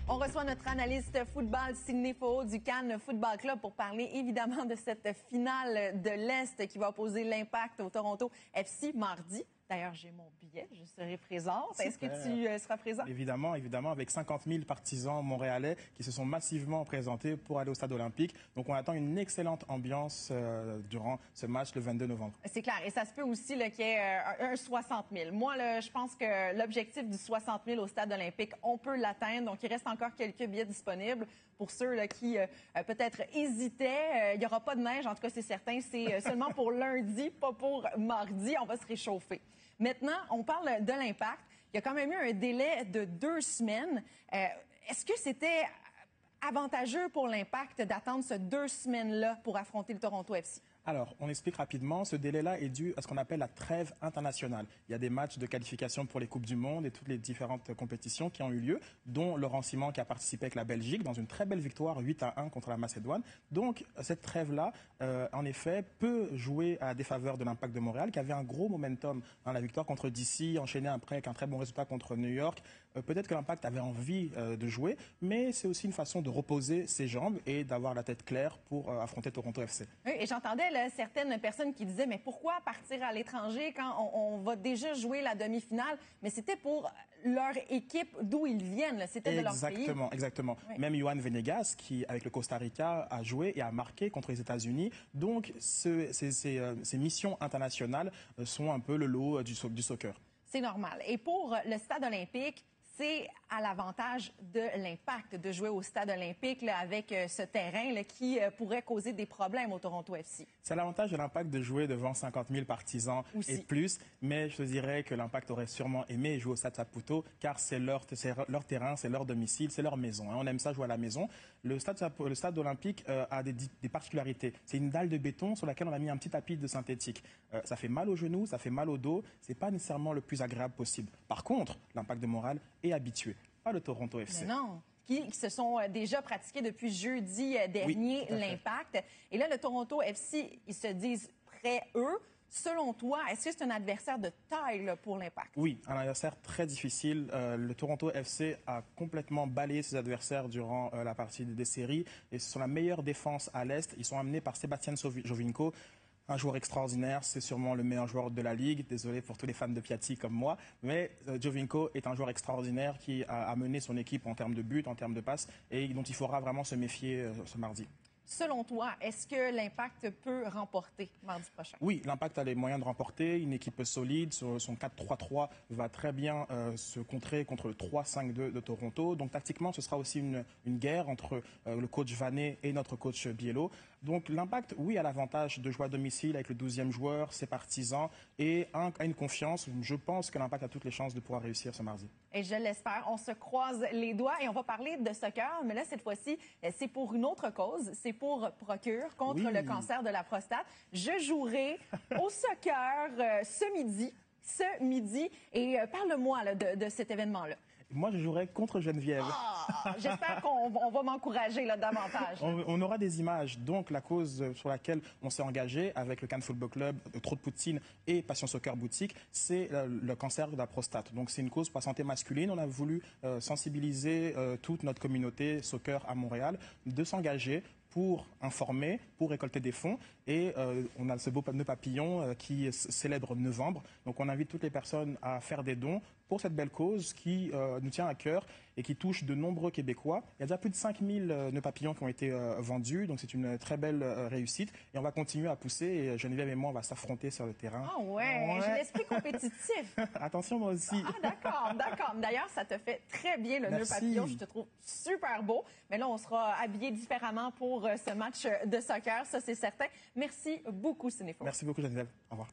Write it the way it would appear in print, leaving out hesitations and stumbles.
On reçoit notre analyste football Sidney Faux du Cannes Football Club pour parler évidemment de cette finale de l'Est qui va opposer l'Impact au Toronto FC mardi. D'ailleurs, j'ai mon billet, je serai présente. Est-ce que tu seras présent? Évidemment, avec 50 000 partisans montréalais qui se sont massivement présentés pour aller au stade olympique. Donc, on attend une excellente ambiance durant ce match le 22 novembre. C'est clair. Et ça se peut aussi qu'il y ait un 60 000. Moi, là, je pense que l'objectif du 60 000 au stade olympique, on peut l'atteindre. Donc, il reste encore quelques billets disponibles pour ceux là, qui peut-être hésitaient. Il n'y aura pas de neige, en tout cas, c'est certain. C'est seulement pour lundi, pas pour mardi. On va se réchauffer. Maintenant, on parle de l'Impact. Il y a quand même eu un délai de 2 semaines. Est-ce que c'était avantageux pour l'Impact d'attendre ces 2 semaines-là pour affronter le Toronto FC? Alors, on explique rapidement. Ce délai-là est dû à ce qu'on appelle la trêve internationale. Il y a des matchs de qualification pour les Coupes du Monde et toutes les différentes compétitions qui ont eu lieu, dont Laurent Simon qui a participé avec la Belgique dans une très belle victoire 8-1 contre la Macédoine. Donc, cette trêve-là, en effet, peut jouer à la défaveur de l'Impact de Montréal, qui avait un gros momentum dans la victoire contre DC, enchaîné après avec un très bon résultat contre New York. Peut-être que l'Impact avait envie de jouer, mais c'est aussi une façon de reposer ses jambes et d'avoir la tête claire pour affronter Toronto FC. Oui, et j'entendais certaines personnes qui disaient, mais pourquoi partir à l'étranger quand on va déjà jouer la demi-finale? Mais c'était pour leur équipe d'où ils viennent, c'était de leur pays. Exactement. Oui. Même Yohan Venegas, qui, avec le Costa Rica, a joué et a marqué contre les États-Unis. Donc, ces missions internationales sont un peu le lot du soccer. C'est normal. Et pour le stade olympique, c'est à l'avantage de l'Impact de jouer au stade olympique là, avec ce terrain là, qui pourrait causer des problèmes au Toronto FC. C'est à l'avantage de l'Impact de jouer devant 50 000 partisans et plus, mais je te dirais que l'Impact aurait sûrement aimé jouer au Stade Saputo car c'est leur terrain, c'est leur domicile, c'est leur maison. Hein. On aime ça jouer à la maison. Le stade olympique a des particularités. C'est une dalle de béton sur laquelle on a mis un petit tapis de synthétique. Ça fait mal aux genoux, ça fait mal au dos. C'est pas nécessairement le plus agréable possible. Par contre, l'Impact de Montréal est habitué, pas le Toronto FC. Mais non. Qui se sont déjà pratiqués depuis jeudi dernier, l'Impact. Et là, le Toronto FC, ils se disent prêts, eux. Selon toi, est-ce que c'est un adversaire de taille là, pour l'Impact? Oui, un adversaire très difficile. Le Toronto FC a complètement balayé ses adversaires durant la partie des séries. Et ce sont la meilleure défense à l'Est. Ils sont amenés par Sébastien Jovinko. Un joueur extraordinaire, c'est sûrement le meilleur joueur de la Ligue. Désolé pour tous les fans de Piatti comme moi. Mais Jovinko est un joueur extraordinaire qui a mené son équipe en termes de buts, en termes de passes, et dont il faudra vraiment se méfier ce mardi. Selon toi, est-ce que l'Impact peut remporter mardi prochain? Oui, l'Impact a les moyens de remporter. Une équipe solide. Son 4-3-3 va très bien se contrer contre le 3-5-2 de Toronto. Donc, tactiquement, ce sera aussi une guerre entre le coach Vanet et notre coach Biello. Donc, l'Impact, oui, a l'avantage de jouer à domicile avec le 12e joueur, ses partisans, et a une confiance. Je pense que l'Impact a toutes les chances de pouvoir réussir ce mardi. Et je l'espère. On se croise les doigts et on va parler de soccer. Mais là, cette fois-ci, c'est pour une autre cause. C'est pour Procure contre le cancer de la prostate. Je jouerai au soccer ce midi. Et parle-moi de cet événement-là. Moi, je jouerai contre Geneviève. J'espère qu'on va m'encourager là, davantage. On aura des images. Donc, la cause sur laquelle on s'est engagé avec le Cannes Football Club, Trop de Poutine et Passion Soccer Boutique, c'est le cancer de la prostate. Donc, c'est une cause pour la santé masculine. On a voulu sensibiliser toute notre communauté soccer à Montréal de s'engager pour informer, pour récolter des fonds. Et on a ce beau nœud papillon qui célèbre novembre. Donc on invite toutes les personnes à faire des dons pour cette belle cause qui nous tient à cœur et qui touche de nombreux Québécois. Il y a déjà plus de 5000 nœuds papillons qui ont été vendus. Donc c'est une très belle réussite. Et on va continuer à pousser. Et Geneviève et moi, on va s'affronter sur le terrain. Ah ouais, j'ai l'esprit compétitif. Attention, moi aussi. Ah d'accord. D'ailleurs, ça te fait très bien le nœud papillon. Je te trouve super beau. Mais là, on sera habillés différemment pour ce match de soccer, ça c'est certain. Merci beaucoup, Sidney Faux. Merci beaucoup, Geneviève. Au revoir.